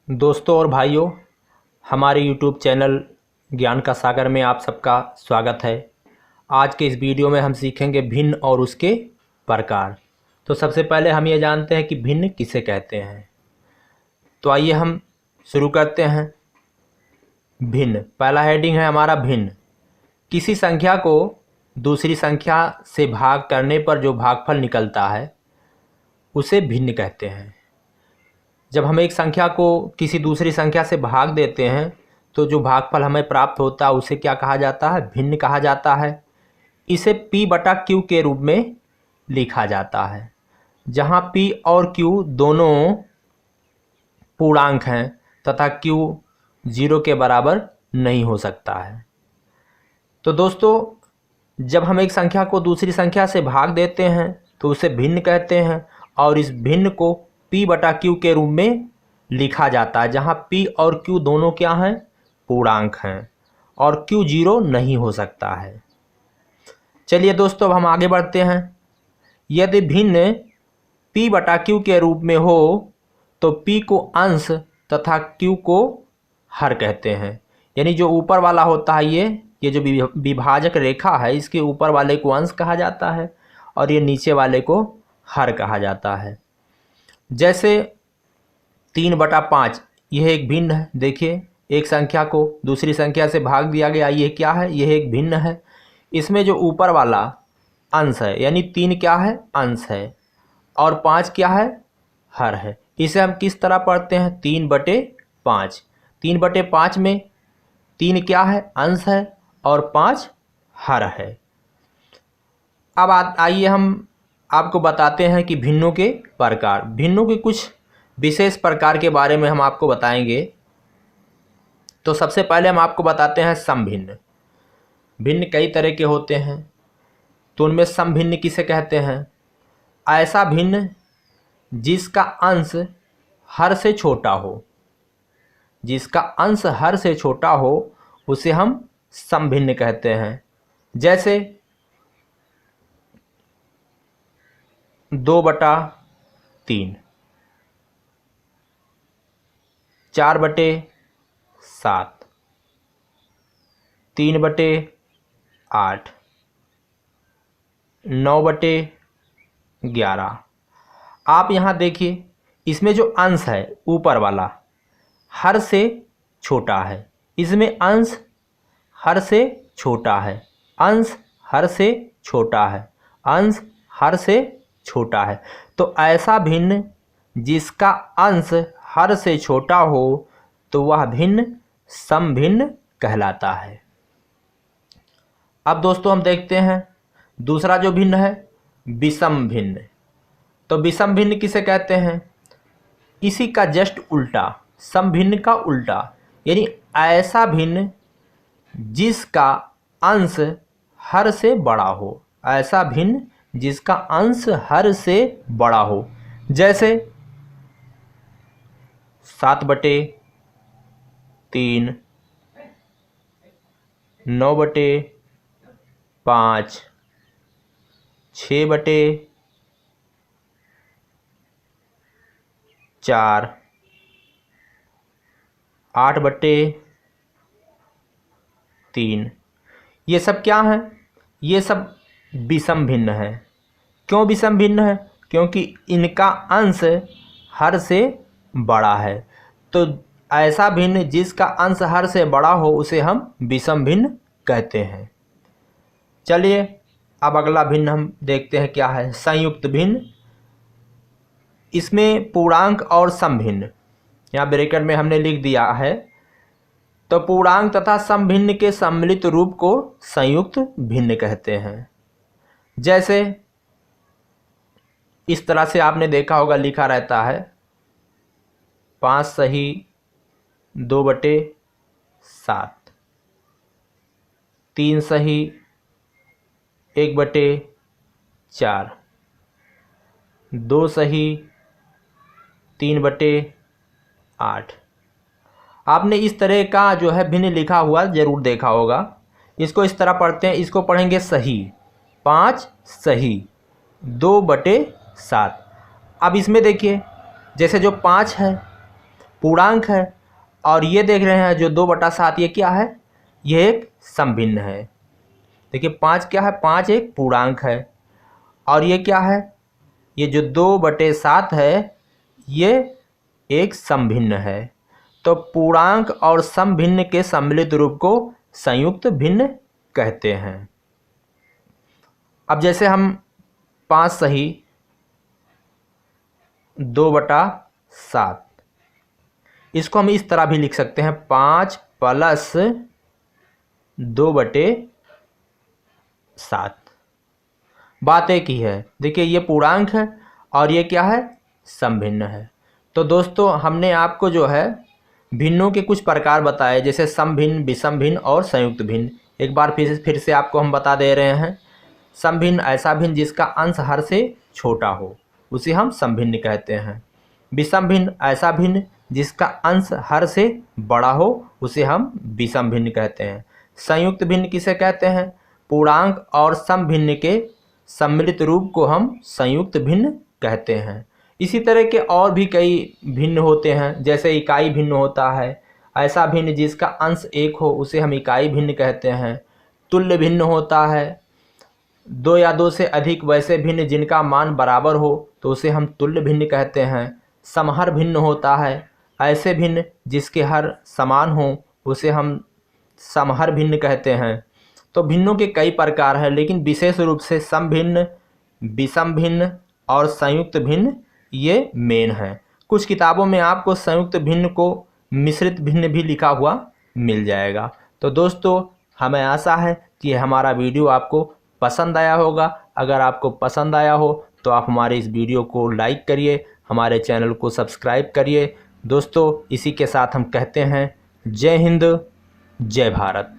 दोस्तों और भाइयों, हमारे YouTube चैनल ज्ञान का सागर में आप सबका स्वागत है। आज के इस वीडियो में हम सीखेंगे भिन्न और उसके प्रकार। तो सबसे पहले हम ये जानते हैं कि भिन्न किसे कहते हैं। तो आइए हम शुरू करते हैं। भिन्न, पहला हेडिंग है हमारा भिन्न। किसी संख्या को दूसरी संख्या से भाग करने पर जो भागफल निकलता है उसे भिन्न कहते हैं। जब हम एक संख्या को किसी दूसरी संख्या से भाग देते हैं तो जो भागफल हमें प्राप्त होता है उसे क्या कहा जाता है? भिन्न कहा जाता है। इसे P/Q के रूप में लिखा जाता है, जहाँ P और Q दोनों पूर्णांक हैं तथा Q 0 के बराबर नहीं हो सकता है। तो दोस्तों, जब हम एक संख्या को दूसरी संख्या से भाग देते हैं तो उसे भिन्न कहते हैं और इस भिन्न को P/Q के रूप में लिखा जाता है, जहाँ P और Q दोनों क्या हैं? पूर्णांक हैं और Q 0 नहीं हो सकता है। चलिए दोस्तों, अब हम आगे बढ़ते हैं। यदि भिन्न P/Q के रूप में हो तो P को अंश तथा Q को हर कहते हैं। यानी जो ऊपर वाला होता है ये जो विभाजक रेखा है, इसके ऊपर वाले को अंश कहा जाता है और ये नीचे वाले को हर कहा जाता है। जैसे 3/5 यह एक भिन्न है। देखिए, एक संख्या को दूसरी संख्या से भाग दिया गया, ये क्या है? यह एक भिन्न है। इसमें जो ऊपर वाला अंश है, यानी 3 क्या है? अंश है और 5 क्या है? हर है। इसे हम किस तरह पढ़ते हैं? 3/5। 3/5 में 3 क्या है? अंश है और 5 हर है। अब आइए हम आपको बताते हैं कि भिन्नों के प्रकार। भिन्नों के कुछ विशेष प्रकार के बारे में हम आपको बताएंगे। तो सबसे पहले हम आपको बताते हैं समभिन्न। भिन्न कई तरह के होते हैं, तो उनमें समभिन्न किसे कहते हैं? ऐसा भिन्न जिसका अंश हर से छोटा हो। जिसका अंश हर से छोटा हो उसे हम समभिन्न कहते हैं। जैसे 2/3, 4/7, 3/8, 9/11। आप यहाँ देखिए, इसमें जो अंश है ऊपर वाला हर से छोटा है। इसमें अंश हर से छोटा है, अंश हर से छोटा है, अंश हर से छोटा है। तो ऐसा भिन्न जिसका अंश हर से छोटा हो तो वह भिन्न समभिन्न कहलाता है। अब दोस्तों हम देखते हैं दूसरा जो भिन्न है, विषम भिन्न। तो विषम भिन्न किसे कहते हैं? इसी का जस्ट उल्टा, समभिन्न का उल्टा। यानी ऐसा भिन्न जिसका अंश हर से बड़ा हो। ऐसा भिन्न जिसका अंश हर से बड़ा हो। जैसे 7/3, 9/5, 6/4, 8/3। ये सब क्या है? ये सब विषम भिन्न है। क्यों विषम भिन्न है? क्योंकि इनका अंश हर से बड़ा है। तो ऐसा भिन्न जिसका अंश हर से बड़ा हो उसे हम विषम भिन्न कहते हैं। चलिए अब अगला भिन्न हम देखते हैं क्या है, संयुक्त भिन्न। इसमें पूर्णांक और समभिन्न, यहाँ ब्रैकेट में हमने लिख दिया है। तो पूर्णांक तथा समभिन्न के सम्मिलित रूप को संयुक्त भिन्न कहते हैं। जैसे इस तरह से आपने देखा होगा, लिखा रहता है 5 सही 2/7, 3 सही 1/4, 2 सही 3/8। आपने इस तरह का जो है भिन्न लिखा हुआ जरूर देखा होगा। इसको इस तरह पढ़ते हैं, इसको पढ़ेंगे सही 5 सही 2/7। अब इसमें देखिए, जैसे जो 5 है, पूर्णांक है। और ये देख रहे हैं जो 2/7 ये क्या है, ये एक समभिन्न है। देखिए 5 क्या है, 5 एक पूर्णांक है और ये क्या है, ये जो 2/7 है ये एक समभिन्न है। तो पूर्णांक और समभिन्न के सम्मिलित रूप को संयुक्त भिन्न कहते हैं। अब जैसे हम 5 सही 2/7, इसको हम इस तरह भी लिख सकते हैं 5 + 2/7। बात एक ही है। देखिए ये पूर्णांक है और ये क्या है, समभिन्न है। तो दोस्तों हमने आपको जो है भिन्नों के कुछ प्रकार बताए, जैसे समभिन्न, विषम भिन्न और संयुक्त भिन्न। एक बार फिर से आपको हम बता दे रहे हैं। समभिन्न ऐसा भिन्न जिसका अंश हर से छोटा हो, उसे हम समभिन्न कहते हैं। विषम भिन्न ऐसा भिन्न जिसका अंश हर से बड़ा हो, उसे हम विषम भिन्न कहते हैं। संयुक्त भिन्न किसे कहते हैं, पूर्णांक और समभिन्न के सम्मिलित रूप को हम संयुक्त भिन्न कहते हैं। इसी तरह के और भी कई भिन्न होते हैं, जैसे इकाई भिन्न होता है, ऐसा भिन्न जिसका अंश 1 हो उसे हम इकाई भिन्न कहते हैं। तुल्य भिन्न होता है, 2 या 2 से अधिक वैसे भिन्न जिनका मान बराबर हो तो उसे हम तुल्य भिन्न कहते हैं। समहर भिन्न होता है, ऐसे भिन्न जिसके हर समान हो उसे हम समहर भिन्न कहते हैं। तो भिन्नों के कई प्रकार हैं, लेकिन विशेष रूप से समभिन्न, विषम भिन्न और संयुक्त भिन्न ये मेन है। कुछ किताबों में आपको संयुक्त भिन्न को मिश्रित भिन्न भी लिखा हुआ मिल जाएगा। तो दोस्तों हमें आशा है कि हमारा वीडियो आपको पसंद आया होगा। अगर आपको पसंद आया हो तो आप हमारे इस वीडियो को लाइक करिए, हमारे चैनल को सब्सक्राइब करिए। दोस्तों इसी के साथ हम कहते हैं जय हिंद, जय भारत।